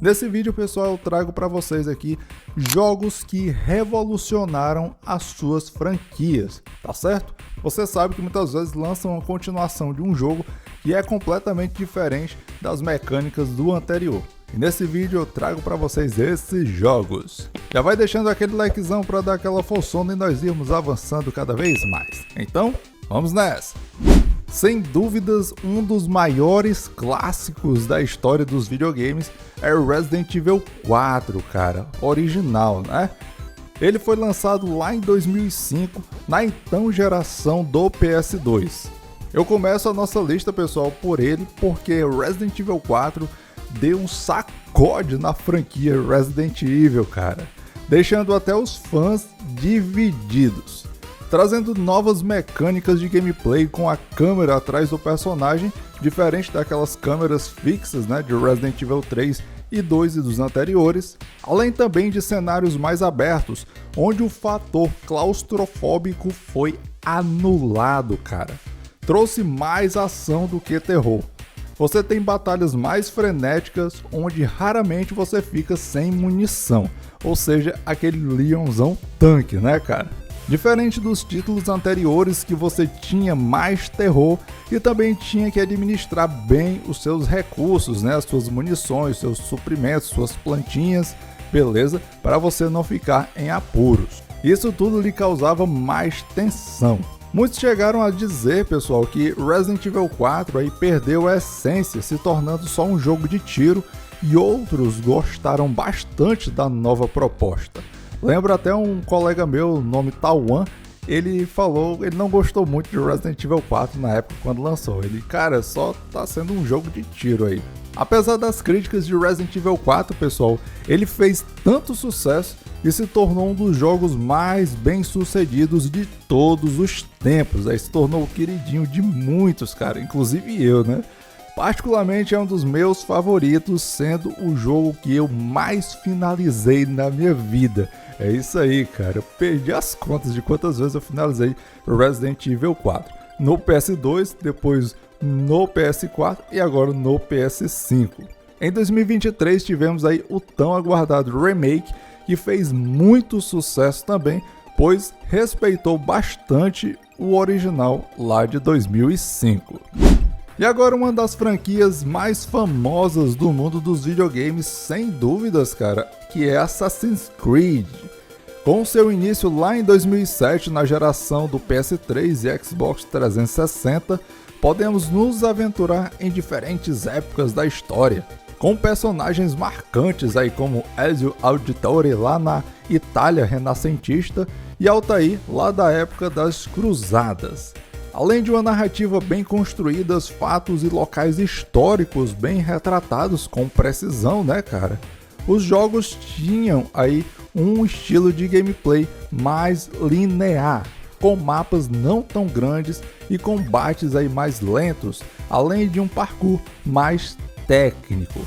Nesse vídeo, pessoal, eu trago para vocês aqui jogos que revolucionaram as suas franquias, tá certo? Você sabe que muitas vezes lançam uma continuação de um jogo que é completamente diferente das mecânicas do anterior. E nesse vídeo eu trago para vocês esses jogos. Já vai deixando aquele likezão para dar aquela forçona e nós irmos avançando cada vez mais. Então, vamos nessa! Sem dúvidas, um dos maiores clássicos da história dos videogames é o Resident Evil 4, cara, original, né? Ele foi lançado lá em 2005, na então geração do PS2. Eu começo a nossa lista, pessoal, por ele, porque Resident Evil 4 deu um sacode na franquia Resident Evil, cara, deixando até os fãs divididos. Trazendo novas mecânicas de gameplay com a câmera atrás do personagem, diferente daquelas câmeras fixas, né, de Resident Evil 3 e 2 e dos anteriores, além também de cenários mais abertos, onde o fator claustrofóbico foi anulado, cara. Trouxe mais ação do que terror. Você tem batalhas mais frenéticas, onde raramente você fica sem munição, ou seja, aquele Leonzão tanque, né, cara? Diferente dos títulos anteriores que você tinha mais terror e também tinha que administrar bem os seus recursos, né? As suas munições, seus suprimentos, suas plantinhas, beleza? Para você não ficar em apuros. Isso tudo lhe causava mais tensão. Muitos chegaram a dizer, pessoal, que Resident Evil 4 aí perdeu a essência, se tornando só um jogo de tiro, e outros gostaram bastante da nova proposta. Lembro até um colega meu, nome Tawan, ele falou, ele não gostou muito de Resident Evil 4 na época quando lançou. Ele, cara, só tá sendo um jogo de tiro aí. Apesar das críticas de Resident Evil 4, pessoal, ele fez tanto sucesso e se tornou um dos jogos mais bem sucedidos de todos os tempos. Aí se tornou o queridinho de muitos, cara, inclusive eu, né? Particularmente é um dos meus favoritos, sendo o jogo que eu mais finalizei na minha vida. É isso aí, cara, eu perdi as contas de quantas vezes eu finalizei Resident Evil 4. No PS2, depois no PS4 e agora no PS5. Em 2023 tivemos aí o tão aguardado remake, que fez muito sucesso também, pois respeitou bastante o original lá de 2005. E agora uma das franquias mais famosas do mundo dos videogames, sem dúvidas, cara, que é Assassin's Creed. Com seu início lá em 2007 na geração do PS3 e Xbox 360, podemos nos aventurar em diferentes épocas da história, com personagens marcantes aí como Ezio Auditore lá na Itália renascentista e Altair lá da época das Cruzadas. Além de uma narrativa bem construída, fatos e locais históricos bem retratados com precisão, né, cara? Os jogos tinham aí um estilo de gameplay mais linear, com mapas não tão grandes e combates aí mais lentos, além de um parkour mais técnico.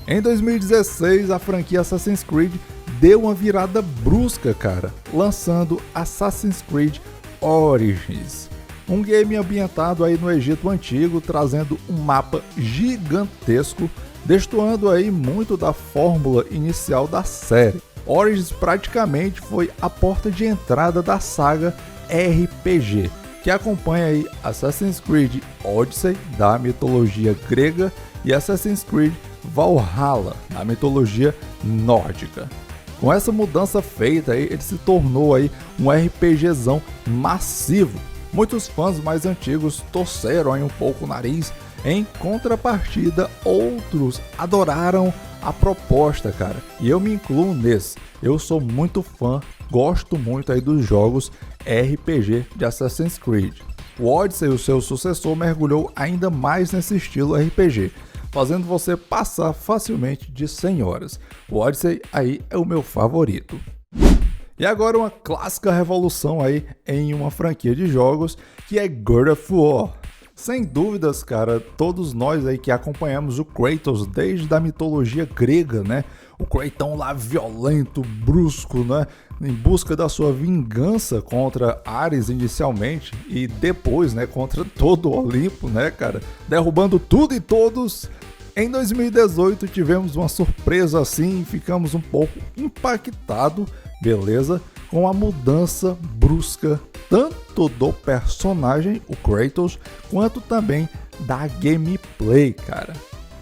Em 2016, a franquia Assassin's Creed deu uma virada brusca, cara, lançando Assassin's Creed Origins. Um game ambientado aí no Egito Antigo, trazendo um mapa gigantesco, destoando aí muito da fórmula inicial da série. Origins praticamente foi a porta de entrada da saga RPG, que acompanha aí Assassin's Creed Odyssey, da mitologia grega, e Assassin's Creed Valhalla, da mitologia nórdica. Com essa mudança feita, aí, ele se tornou aí um RPGzão massivo. Muitos fãs mais antigos torceram aí um pouco o nariz, em contrapartida, outros adoraram a proposta, cara. E eu me incluo nesse. Eu sou muito fã, gosto muito aí dos jogos RPG de Assassin's Creed. O Odyssey, o seu sucessor, mergulhou ainda mais nesse estilo RPG, fazendo você passar facilmente de 100 horas. O Odyssey aí é o meu favorito. E agora uma clássica revolução aí em uma franquia de jogos, que é God of War. Sem dúvidas, cara, todos nós aí que acompanhamos o Kratos desde a mitologia grega, né? O Kratão lá violento, brusco, né? Em busca da sua vingança contra Ares inicialmente e depois, né, contra todo o Olimpo, né, cara? Derrubando tudo e todos. Em 2018 tivemos uma surpresa assim e ficamos um pouco impactados, beleza? Com a mudança brusca tanto do personagem, o Kratos, quanto também da gameplay, cara.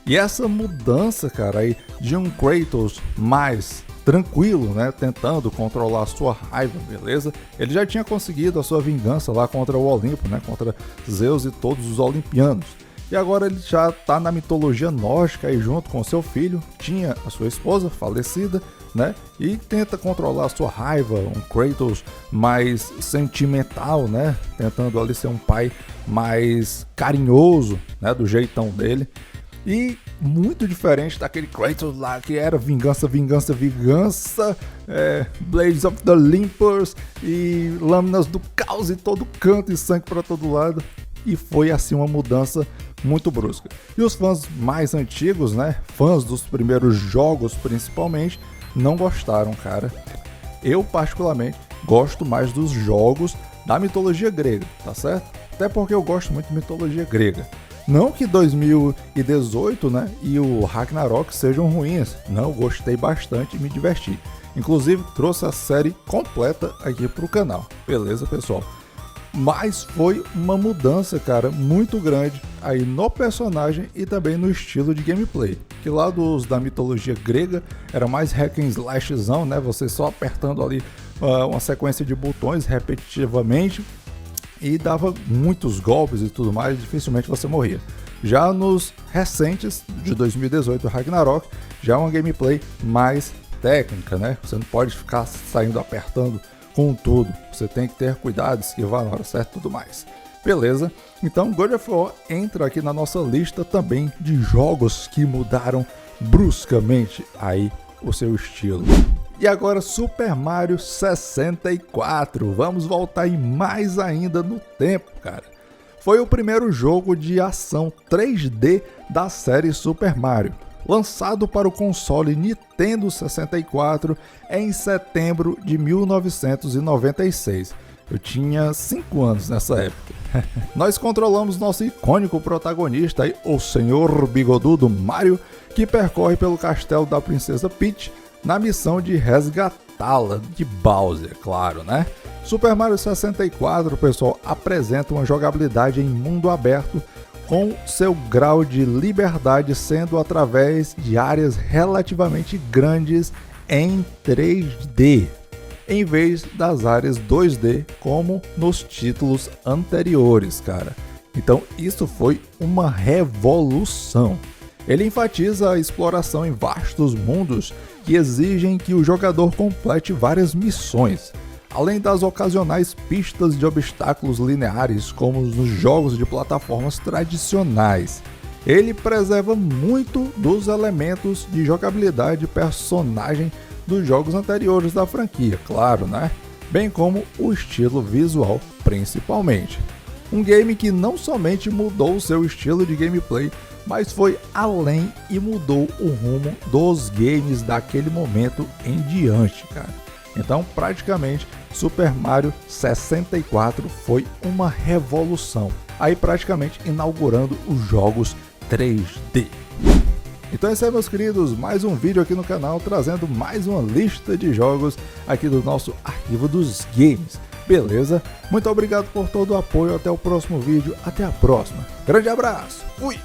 E essa mudança, cara, aí de um Kratos mais tranquilo, né, tentando controlar a sua raiva, beleza? Ele já tinha conseguido a sua vingança lá contra o Olimpo, né, contra Zeus e todos os olimpianos. E agora ele já tá na mitologia nórdica aí junto com seu filho, tinha a sua esposa falecida, né? E tenta controlar a sua raiva, um Kratos mais sentimental, né? Tentando ali ser um pai mais carinhoso, né? Do jeitão dele. E muito diferente daquele Kratos lá que era vingança, vingança, vingança, Blades of the Olympus e lâminas do caos em todo canto e sangue para todo lado. E foi assim uma mudança muito brusca. E os fãs mais antigos, né, fãs dos primeiros jogos principalmente, não gostaram, cara. Eu particularmente gosto mais dos jogos da mitologia grega, tá certo? Até porque eu gosto muito de mitologia grega. Não que 2018, né, e o Ragnarok sejam ruins. Não, eu gostei bastante e me diverti. Inclusive trouxe a série completa aqui pro canal. Beleza, pessoal? Mas foi uma mudança, cara, muito grande aí no personagem e também no estilo de gameplay. Que lá dos da mitologia grega era mais hack and slashzão, né? Você só apertando ali uma sequência de botões repetitivamente e dava muitos golpes e tudo mais, dificilmente você morria. Já nos recentes de 2018, Ragnarok, já é uma gameplay mais técnica, né? Você não pode ficar saindo apertando com tudo, você tem que ter cuidado, esquivar na hora certa e tudo mais. Beleza? Então God of War entra aqui na nossa lista também de jogos que mudaram bruscamente aí o seu estilo. E agora Super Mario 64, vamos voltar aí mais ainda no tempo, cara. Foi o primeiro jogo de ação 3D da série Super Mario. Lançado para o console Nintendo 64 em setembro de 1996. Eu tinha 5 anos nessa época. Nós controlamos nosso icônico protagonista, o Senhor Bigodudo Mario, que percorre pelo castelo da Princesa Peach na missão de resgatá-la de Bowser, claro, né? Super Mario 64, pessoal, apresenta uma jogabilidade em mundo aberto com seu grau de liberdade sendo através de áreas relativamente grandes em 3D, em vez das áreas 2D como nos títulos anteriores, cara. Então isso foi uma revolução. Ele enfatiza a exploração em vastos mundos que exigem que o jogador complete várias missões, além das ocasionais pistas de obstáculos lineares como nos jogos de plataformas tradicionais. Ele preserva muito dos elementos de jogabilidade e personagem dos jogos anteriores da franquia, claro, né? Bem como o estilo visual, principalmente. Um game que não somente mudou o seu estilo de gameplay, mas foi além e mudou o rumo dos games daquele momento em diante, cara. Então, praticamente, Super Mario 64 foi uma revolução, aí praticamente inaugurando os jogos 3D. Então é isso aí, meus queridos, mais um vídeo aqui no canal, trazendo mais uma lista de jogos aqui do nosso arquivo dos games, beleza? Muito obrigado por todo o apoio, até o próximo vídeo, até a próxima, grande abraço, fui!